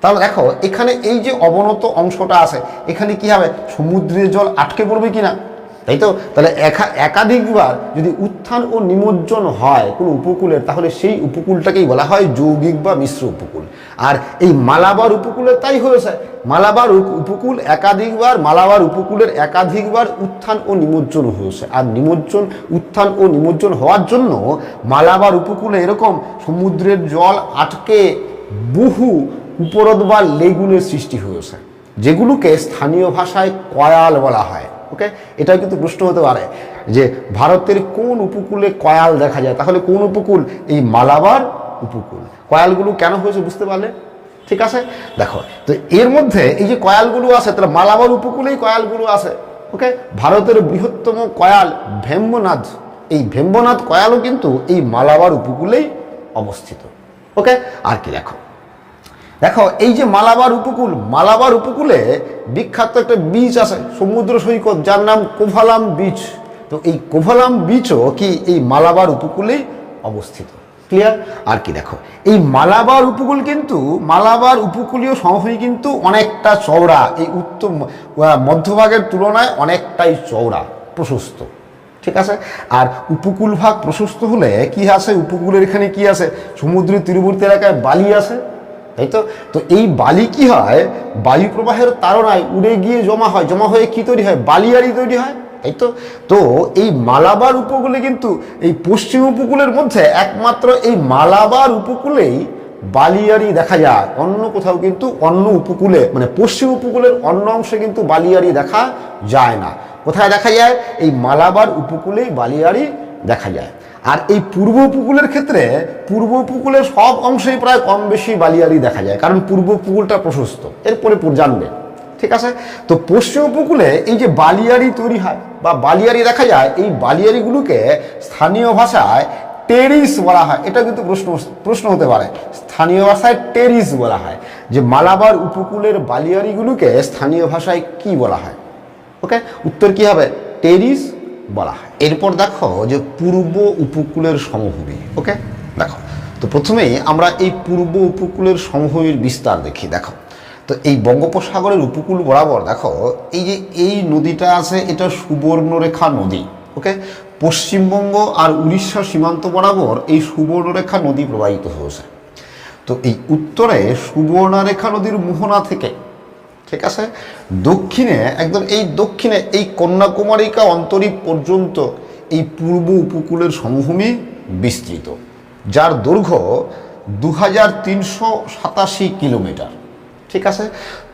তাহলে দেখো এখানে এই যে অবনত অংশটা আছে, এখানে কি হবে, সমুদ্রের জল আটকে পড়বে কিনা, তাই তো? তাহলে একাধিকবার যদি উত্থান ও নিমজ্জন হয় কোনো উপকূলের, তাহলে সেই উপকূলটাকেই বলা হয় যৌগিক বা মিশ্র উপকূল। আর এই মালাবার উপকূলে তাই হয়েছে, মালাবার উপকূল মালাবার উপকূলের একাধিকবার উত্থান ও নিমজ্জন হয়েছে। আর উত্থান ও নিমজ্জন হওয়ার জন্য মালাবার উপকূলে এরকম সমুদ্রের জল আটকে বহু উপহ্রদ বা লেগুনের সৃষ্টি হয়েছে, যেগুলোকে স্থানীয় ভাষায় কয়াল বলা হয়। ওকে, এটাও কিন্তু প্রশ্ন হতে পারে যে ভারতের কোন উপকূলে কয়াল দেখা যায়, তাহলে কোন উপকূল, এই মালাবার উপকূল। কয়ালগুলো কেন হয়েছে বুঝতে পারলে? ঠিক আছে, দেখো তো এর মধ্যে এই যে কয়ালগুলো আছে, তাহলে মালাবার উপকূলেই কয়ালগুলো আছে। ওকে, ভারতের বৃহত্তম কয়াল ভেম্বনাথ, এই ভেম্বনাথ কয়ালও কিন্তু এই মালাবার উপকূলেই অবস্থিত। ওকে, আর কি দেখো এই যে মালাবার উপকূলে বিখ্যাত একটা বিচ আছে, সমুদ্র সৈকত, যার নাম কোভালাম বিচ। তো এই কোভালাম বিচও কি এই মালাবার উপকূলেই অবস্থিত। ক্লিয়ার? আর কি দেখো এই মালাবার উপকূলীয় সমভূমি কিন্তু অনেকটা চওড়া, এই উত্তর মধ্যভাগের তুলনায় অনেকটাই চওড়া, প্রশস্ত। ঠিক আছে, আর উপকূল ভাগ প্রশস্ত হলে কি আছে, উপকূলের এখানে কি আছে, সমুদ্রের তীরবর্তী এলাকায় বালি আছে, তাই তো? তো এই বালি কি হয়, বায়ু প্রবাহের তাড়নায় উড়ে গিয়ে জমা হয়ে কি তৈরি হয়, বালিয়াড়ি তৈরি হয়, তাই তো? তো এই মালাবার উপকূলে কিন্তু এই পশ্চিম উপকূলের মধ্যে একমাত্র এই মালাবার উপকূলেই বালিয়াড়ি দেখা যায়, অন্য কোথাও কিন্তু অন্য উপকূলে, মানে পশ্চিম উপকূলের অন্য অংশে কিন্তু বালিয়াড়ি দেখা যায় না। কোথায় দেখা যায়, এই মালাবার উপকূলেই বালিয়াড়ি দেখা যায়। আর এই পূর্ব উপকূলের ক্ষেত্রে পূর্ব উপকূলের সব অংশেই প্রায় কম বেশি বালিয়াড়ি দেখা যায়, কারণ পূর্ব উপকূলটা প্রশস্ত, এরপরে জানবে। ঠিক আছে, তো পশ্চিম উপকূলে এই যে বালিয়াড়ি তৈরি হয় বা বালিয়াড়ি দেখা যায়, এই বালিয়াড়িগুলোকে স্থানীয় ভাষায় টেরিস বলা হয়। এটা কিন্তু প্রশ্ন হতে পারে, স্থানীয় ভাষায় টেরিস বলা হয়, যে মালাবার উপকূলের বালিয়াড়িগুলোকে স্থানীয় ভাষায় কি বলা হয়। ওকে, উত্তর কি হবে, টেরিস বলা হয়। এরপর দেখো যে পূর্ব উপকূলের সমভূমি। ওকে, দেখো তো প্রথমেই আমরা এই পূর্ব উপকূলের সমভূমির বিস্তার দেখি। দেখো তো এই বঙ্গোপসাগরের উপকূল বরাবর দেখো এই যে এই নদীটা আছে, এটা সুবর্ণরেখা নদী। ওকে, পশ্চিমবঙ্গ আর উড়িষ্যা সীমান্ত বরাবর এই সুবর্ণরেখা নদী প্রবাহিত হয়েছে। তো এই উত্তরে সুবর্ণরেখা নদীর মোহনা থেকে, ঠিক আছে, দক্ষিণে এই কন্যাকুমারিকা অন্তরীপ পর্যন্ত এই পূর্ব উপকূলের সমভূমি বিস্তৃত, যার দৈর্ঘ্য 2387 কিলোমিটার। ঠিক আছে,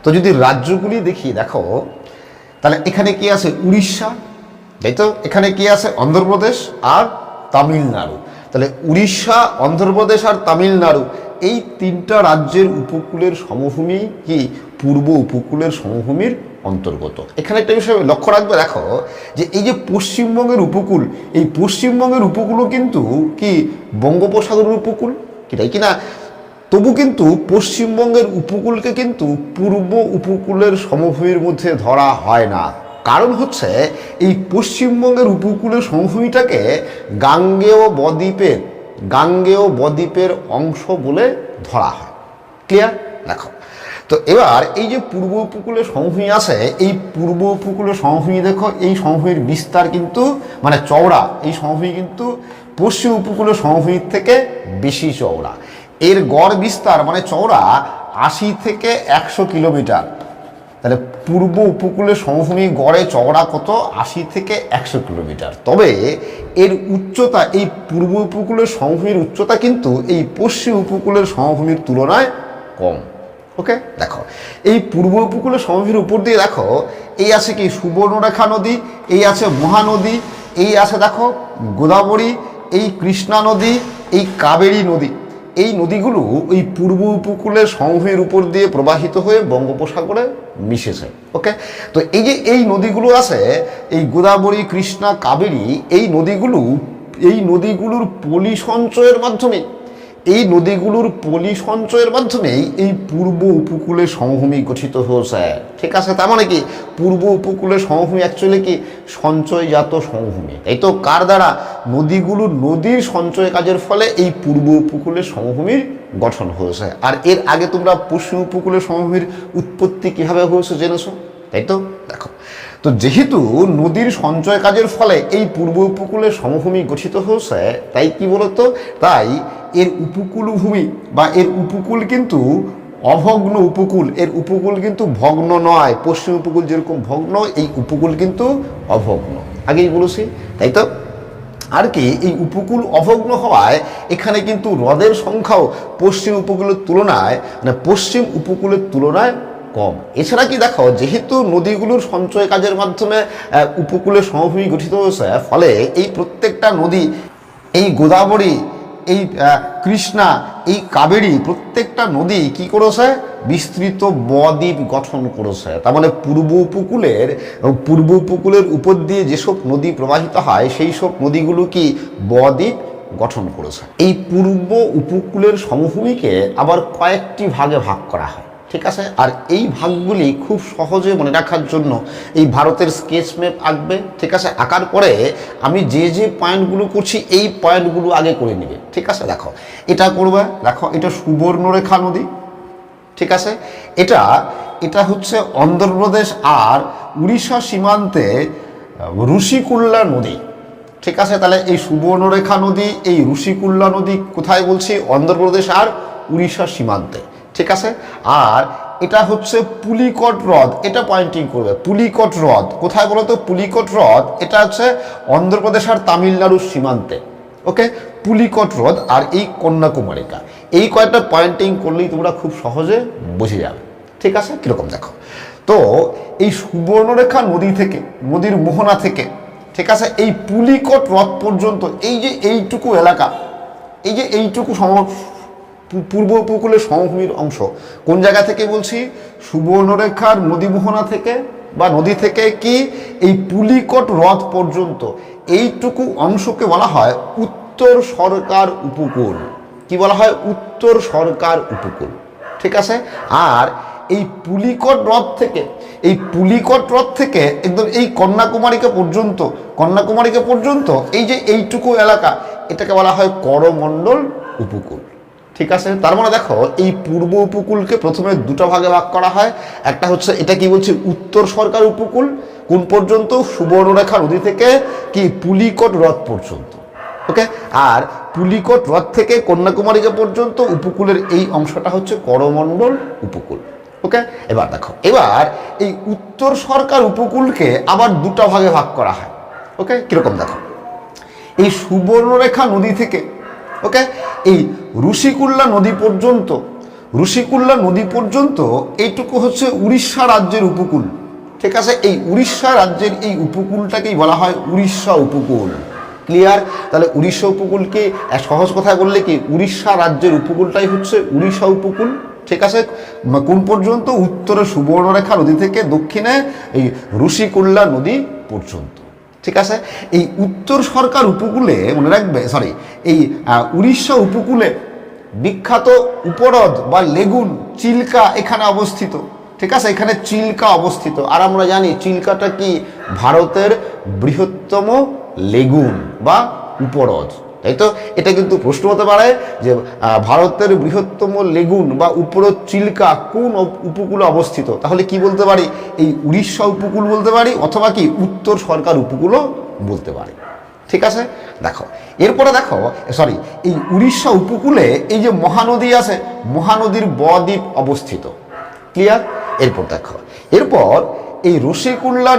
তো যদি রাজ্যগুলি দেখি, দেখো তাহলে এখানে কি আছে, উড়িষ্যা, তাই তো? এখানে কি আছে, অন্ধ্রপ্রদেশ আর তামিলনাড়ু। তাহলে উড়িষ্যা, অন্ধ্রপ্রদেশ আর তামিলনাড়ু, এই তিনটা রাজ্যের উপকূলের সমভূমি কি পূর্ব উপকূলের সমভূমির অন্তর্গত। এখানে একটা বিষয় লক্ষ্য রাখবে, দেখো যে এই যে পশ্চিমবঙ্গের উপকূল, এই পশ্চিমবঙ্গের উপকূলও কিন্তু কি বঙ্গোপসাগরের উপকূল, কি তাই কিনা? তবু কিন্তু পশ্চিমবঙ্গের উপকূলকে কিন্তু পূর্ব উপকূলের সমভূমির মধ্যে ধরা হয় না। কারণ হচ্ছে এই পশ্চিমবঙ্গের উপকূলের সমভূমিটাকে গাঙ্গেয় বদ্বীপের অংশ বলে ধরা হয়। ক্লিয়ার? দেখো, তো এবার এই যে পূর্ব উপকূলের সমভূমি আছে, এই পূর্ব উপকূলের সমভূমি দেখো, এই সমভূমির বিস্তার কিন্তু মানে চওড়া, এই সমভূমি কিন্তু পশ্চিম উপকূলের সমভূমির থেকে বেশি চওড়া। এর গড় বিস্তার মানে চওড়া 80 থেকে 100 কিলোমিটার। তাহলে পূর্ব উপকূলের সমভূমি গড়ে চওড়া কত? 80 থেকে 100 কিলোমিটার। তবে এর উচ্চতা, এই পূর্ব উপকূলের সমভূমির উচ্চতা কিন্তু এই পশ্চিম উপকূলের সমভূমির তুলনায় কম। ওকে, দেখো এই পূর্ব উপকূলের সমভূমির উপর দিয়ে দেখো এই আছে কি সুবর্ণরেখা নদী, এই আছে মহানদী, এই আছে দেখো গোদাবরী, এই কৃষ্ণা নদী, এই কাবেরী নদী। এই নদীগুলো ওই পূর্ব উপকূলের সমভূমির উপর দিয়ে প্রবাহিত হয়ে বঙ্গোপসাগরে মিশেছে। ওকে, তো এই যে এই নদীগুলো আছে, এই গোদাবরী, কৃষ্ণা, কাবেরী, এই নদীগুলোর পলি সঞ্চয়ের মাধ্যমে, এই পূর্ব উপকূলের সমভূমি গঠিত হয়েছে। ঠিক আছে, তার মানে কি পূর্ব উপকূলের সমভূমি অ্যাকচুয়ালি কি সঞ্চয়জাত সমভূমি, তাই তো? কার দ্বারা? নদীর সঞ্চয় কাজের ফলে এই পূর্ব উপকূলের সমভূমির গঠন হয়েছে। আর এর আগে তোমরা পশ্চিম উপকূলের সমভূমির উৎপত্তি কিভাবে হয়েছে জেনেছো, তাই তো? দেখো, তো যেহেতু নদীর সঞ্চয় কাজের ফলে এই পূর্ব উপকূলের সমভূমি গঠিত হয়েছে, তাই কি বলতো, তাই এর উপকূল ভূমি বা এর উপকূল কিন্তু অভগ্ন উপকূল। এর উপকূল কিন্তু ভগ্ন নয়। পশ্চিম উপকূল যেরকম ভগ্ন, এই উপকূল কিন্তু অভগ্ন, আগেই বলেছি, তাই তো? আর কি এই উপকূল অভগ্ন হওয়ায় এখানে কিন্তু হ্রদের সংখ্যাও পশ্চিম উপকূলের তুলনায় কম। এছাড়া কি দেখো, যেহেতু নদীগুলোর সঞ্চয় কাজের মাধ্যমে উপকূলের সমভূমি গঠিত হয়েছে, ফলে এই প্রত্যেকটা নদী, এই গোদাবরী, এই কৃষ্ণা, এই কাবেরী, প্রত্যেকটা নদী কি করেছে? বিস্তৃত বদ্বীপ গঠন করেছে। তার মানে পূর্ব উপকূলের উপর দিয়ে যেসব নদী প্রবাহিত হয়, সেই সব নদীগুলো কি বদ্বীপ গঠন করেছে। এই পূর্ব উপকূলের সমভূমিকে আবার কয়েকটি ভাগে ভাগ করা হয়। ঠিক আছে, আর এই ভাগগুলি খুব সহজে মনে রাখার জন্য এই ভারতের স্কেচ ম্যাপ আঁকবে। ঠিক আছে, আঁকার পরে আমি যে পয়েন্টগুলো করছি এই পয়েন্টগুলো আগে করে নেবে। ঠিক আছে, দেখো এটা করবে, দেখো এটা সুবর্ণরেখা নদী। ঠিক আছে, এটা হচ্ছে অন্ধ্রপ্রদেশ আর উড়িষ্যা সীমান্তে ঋষিকুল্যা নদী। ঠিক আছে, তাহলে এই সুবর্ণরেখা নদী, এই ঋষিকুল্যা নদী কোথায় বলছি? অন্ধ্রপ্রদেশ আর উড়িষ্যা সীমান্তে। ঠিক আছে, আর এটা হচ্ছে পুলিকট হ্রদ, এটা পয়েন্টিং করবে। পুলিকট হ্রদ কোথায় বলো তো? পুলিকট হ্রদ এটা হচ্ছে অন্ধ্রপ্রদেশ আর তামিলনাড়ুর সীমান্তে। ওকে, পুলিকট হ্রদ আর এই কন্যাকুমারিকা, এই কয়েকটা পয়েন্টিং করলেই তোমরা খুব সহজে বুঝে যাবে। ঠিক আছে, কিরকম দেখো, তো এই সুবর্ণরেখা নদী থেকে, নদীর মোহনা থেকে, ঠিক আছে, এই পুলিকট হ্রদ পর্যন্ত এই যে এইটুকু এলাকা, এই যে এইটুকু পূর্ব উপকূলের সমভূমির অংশ কোন জায়গা থেকে বলছি? সুবর্ণরেখার নদী মোহনা থেকে বা নদী থেকে কি এই পুলিকট হ্রদ পর্যন্ত এইটুকু অংশকে বলা হয় উত্তর সরকার উপকূল। কি বলা হয়? উত্তর সরকার উপকূল। ঠিক আছে, আর এই পুলিকট হ্রদ থেকে একদম এই কন্যাকুমারিকা পর্যন্ত এই যে এইটুকু এলাকা, এটাকে বলা হয় করমণ্ডল উপকূল। ঠিক আছে, তার মানে দেখো এই পূর্ব উপকূলকে প্রথমে দুটো ভাগে ভাগ করা হয়। একটা হচ্ছে এটা কি বলছি? উত্তর সরকার উপকূল। কোন পর্যন্ত? সুবর্ণরেখা নদী থেকে কি পুলিকট হ্রদ পর্যন্ত। ওকে, আর পুলিকট হ্রদ থেকে কন্যাকুমারিকা পর্যন্ত উপকূলের এই অংশটা হচ্ছে করমণ্ডল উপকূল। ওকে, এবার দেখো, এবার এই উত্তর সরকার উপকূলকে আবার দুটো ভাগে ভাগ করা হয়। ওকে, কিরকম দেখো, এই সুবর্ণরেখা নদী থেকে, ওকে, এই ঋষিকুল্যা নদী পর্যন্ত এইটুকু হচ্ছে উড়িষ্যা রাজ্যের উপকূল। ঠিক আছে, এই উড়িষ্যা রাজ্যের এই উপকূলটাকেই বলা হয় উড়িষ্যা উপকূল। ক্লিয়ার? তাহলে উড়িষ্যা উপকূলকে সহজ কথায় বললে কি, উড়িষ্যা রাজ্যের উপকূলটাই হচ্ছে উড়িষ্যা উপকূল। ঠিক আছে, কোন পর্যন্ত? উত্তরে সুবর্ণরেখা নদী থেকে দক্ষিণে এই ঋষিকুল্যা নদী পর্যন্ত। ঠিক আছে, এই উত্তর সরকার উপকূলে মনে রাখবে, এই উড়িষ্যা উপকূলে বিখ্যাত উপহ্রদ বা লেগুন চিল্কা এখানে অবস্থিত। ঠিক আছে, এখানে চিল্কা অবস্থিত। আর আমরা জানি চিল্কাটা কি ভারতের বৃহত্তম লেগুন বা উপহ্রদ, তাই তো? এটা কিন্তু প্রশ্ন হতে পারে যে ভারতের বৃহত্তম লেগুন বা উপহ্রদ চিল্কা কোন উপকূলে অবস্থিত। তাহলে কি বলতে পারি? এই উড়িষ্যা উপকূল বলতে পারি, অথবা কি উত্তর সরকার উপকূলও বলতে পারি। ঠিক আছে, দেখো এরপরে দেখো, সরি, এই উড়িষ্যা উপকূলে এই যে মহানদী আছে, মহানদীর বদ্বীপ অবস্থিত। ক্লিয়ার? এরপর দেখো, এরপর এই ঋষিকুল্লা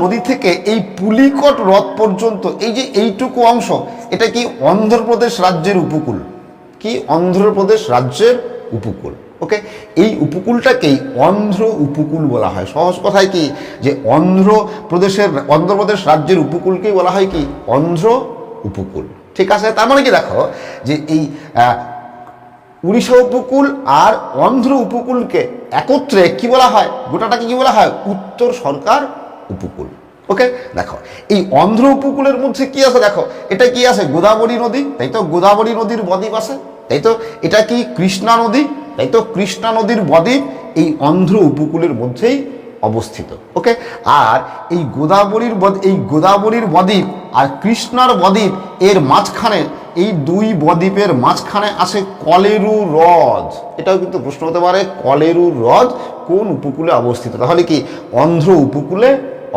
নদী থেকে এই পুলিকট হ্রদ পর্যন্ত এই যে এইটুকু অংশ, এটা কি অন্ধ্রপ্রদেশ রাজ্যের উপকূল। কি? অন্ধ্রপ্রদেশ রাজ্যের উপকূল। ওকে, এই উপকূলটাকেই অন্ধ্র উপকূল বলা হয়। সহজ কথায় কি, যে অন্ধ্রপ্রদেশ রাজ্যের উপকূলকেই বলা হয় কি অন্ধ্র উপকূল। ঠিক আছে, তার মানে কি দেখো যে এই উড়িষ্যা উপকূল আর অন্ধ্র উপকূলকে একত্রে কি বলা হয়? গোটাটাকে কি বলা হয়? উত্তর সরকার উপকূল। ওকে, দেখো এই অন্ধ্র উপকূলের মধ্যে কি আছে? দেখো এটা কি আছে? গোদাবরী নদী, তাই তো? গোদাবরী নদীর বদ্বীপ আছে, তাই তো? এটা কি কৃষ্ণা নদী, তাই তো? কৃষ্ণা নদীর বদ্বীপ এই অন্ধ্র উপকূলের মধ্যেই অবস্থিত। ওকে, আর এই গোদাবরীর বদ্বীপ আর কৃষ্ণার বদ্বীপ এর মাঝখানে, এই দুই বদ্বীপের মাঝখানে আছে কলেরু হ্রদ। এটাও কিন্তু প্রশ্ন হতে পারে, কলেরু হ্রদ কোন উপকূলে অবস্থিত? তাহলে কি অন্ধ্র উপকূলে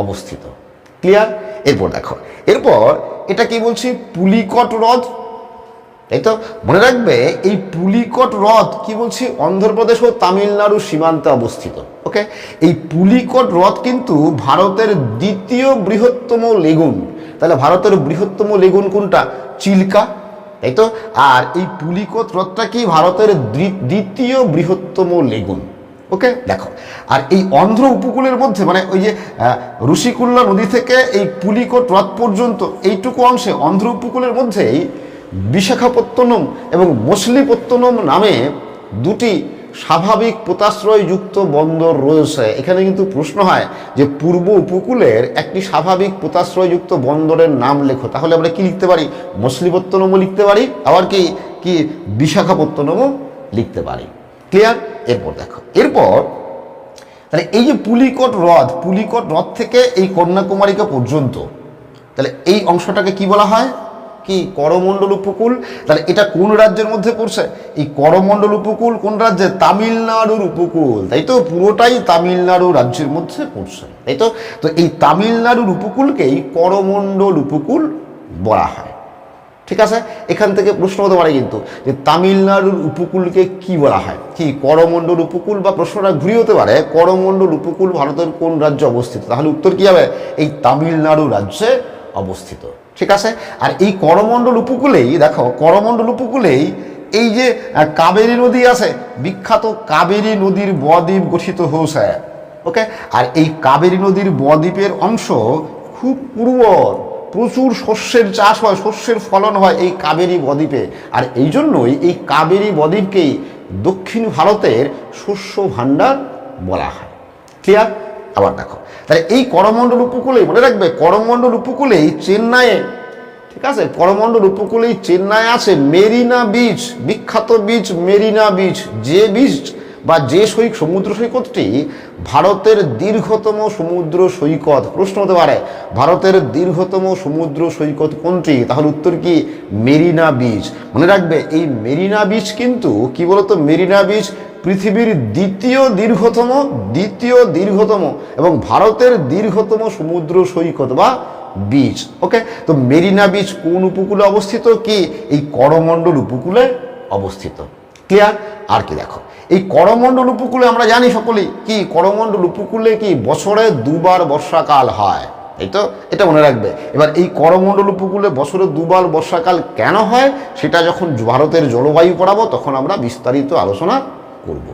অবস্থিত। ক্লিয়ার? এরপর দেখো, এরপর এটা কি বলছি? পুলিকট হ্রদ, তাই তো? মনে রাখবে এই পুলিকট হ্রদ কি বলছি? অন্ধ্রপ্রদেশ ও তামিলনাড়ু সীমান্তে অবস্থিত। ওকে, এই পুলিকট হ্রদ কিন্তু ভারতের দ্বিতীয় বৃহত্তম লেগুন। তাহলে ভারতের বৃহত্তম লেগুন কোনটা? চিল্কা, তাই তো? আর এই পুলিকট হ্রদটা কি ভারতের দ্বিতীয় বৃহত্তম লেগুন। ওকে, দেখো আর এই অন্ধ্র উপকূলের মধ্যে, মানে ওই যে ঋষিকুল্লা নদী থেকে এই পুলিকট হ্রদ পর্যন্ত এইটুকু অংশে অন্ধ্র উপকূলের মধ্যেই বিশাখাপত্তনম এবং মছলিপত্তনম নামে দুটি স্বাভাবিক পোতাশ্রয়যুক্ত বন্দর রয়েছে। এখানে কিন্তু প্রশ্ন হয় যে পূর্ব উপকূলের একটি স্বাভাবিক পোতাশ্রয়যুক্ত বন্দরের নাম লেখো। তাহলে আমরা কি লিখতে পারি? মছলিপত্তনমও লিখতে পারি, আবার কি বিশাখাপত্তনমও লিখতে পারি। ক্লিয়ার? এরপর দেখো, এরপর তাহলে এই যে পুলিকট হ্রদ থেকে এই কন্যাকুমারিকা পর্যন্ত, তাহলে এই অংশটাকে কি বলা হয়? কি করমণ্ডল উপকূল। তাহলে এটা কোন রাজ্যের মধ্যে পড়ছে? এই করমণ্ডল উপকূল কোন রাজ্যে? তামিলনাড়ুর উপকূল, তাই তো? পুরোটাই তামিলনাড়ু রাজ্যের মধ্যে পড়ছে, তাই তো? তো এই তামিলনাড়ুর উপকূলকেই করমণ্ডল উপকূল বলা হয়। ঠিক আছে, এখান থেকে প্রশ্ন হতে পারে কিন্তু যে তামিলনাড়ুর উপকূলকে কি বলা হয়? কি করমণ্ডল উপকূল, বা প্রশ্নটা ঘুরিয়ে হতে পারে করমণ্ডল উপকূল ভারতের কোন রাজ্যে অবস্থিত? তাহলে উত্তর কি হবে? এই তামিলনাড়ু রাজ্যে অবস্থিত। ঠিক আছে, আর এই করমণ্ডল উপকূলেই দেখো, করমণ্ডল উপকূলেই এই যে কাবেরী নদী আছে, বিখ্যাত কাবেরী নদীর বদ্বীপ গঠিত হয়েছে। ওকে, আর এই কাবেরী নদীর বদ্বীপের অংশ খুব উর্বর, প্রচুর শস্যের চাষ হয়, শস্যের ফলন হয় এই কাবেরী বদ্বীপে। আর এই জন্যই এই কাবেরী বদ্বীপকেই দক্ষিণ ভারতের শস্য ভাণ্ডার বলা হয়। ক্লিয়ার? আবার দেখো, তাহলে এই করমণ্ডল উপকূলেই, মনে রাখবে করমণ্ডল উপকূলেই চেন্নাইয়ে, ঠিক আছে, করমণ্ডল উপকূলেই চেন্নাই আছে মেরিনা বিচ, বিখ্যাত বিচ মেরিনা বিচ। যে বিচ বা যে সমুদ্র সৈকতটি ভারতের দীর্ঘতম সমুদ্র সৈকত। প্রশ্ন হতে পারে ভারতের দীর্ঘতম সমুদ্র সৈকত কোনটি? তাহলে উত্তর কি? মেরিনা বিচ। মনে রাখবে এই মেরিনা বিচ কিন্তু কি বলতো? মেরিনা বিচ পৃথিবীর দ্বিতীয় দীর্ঘতম এবং ভারতের দীর্ঘতম সমুদ্র সৈকত বা বিচ। ওকে, তো মেরিনা বিচ কোন উপকূলে অবস্থিত? কি এই করমণ্ডল উপকূলে অবস্থিত। ক্লিয়ার? আর কি দেখো, এই করমণ্ডল উপকূলে আমরা জানি সকলেই কি করমণ্ডল উপকূলে কি বছরে দুবার বর্ষাকাল হয়, এই তো? এটা মনে রাখবে। এবার এই করমণ্ডল উপকূলে বছরে দুবার বর্ষাকাল কেন হয় সেটা যখন ভারতের জলবায়ু পড়াবো তখন আমরা বিস্তারিত আলোচনা করব।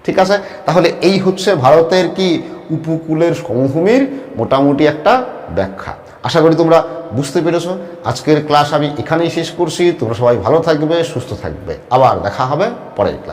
ঠিক আছে, তাহলে এই হচ্ছে ভারতের কি উপকূলের সমভূমির মোটামুটি একটা ব্যাখ্যা। আশা করি তোমরা বুঝতে পেরেছো। আজকের ক্লাস আমি এখানেই শেষ করছি। তোমরা সবাই ভালো থাকবে, সুস্থ থাকবে। আবার দেখা হবে পরের ক্লাস।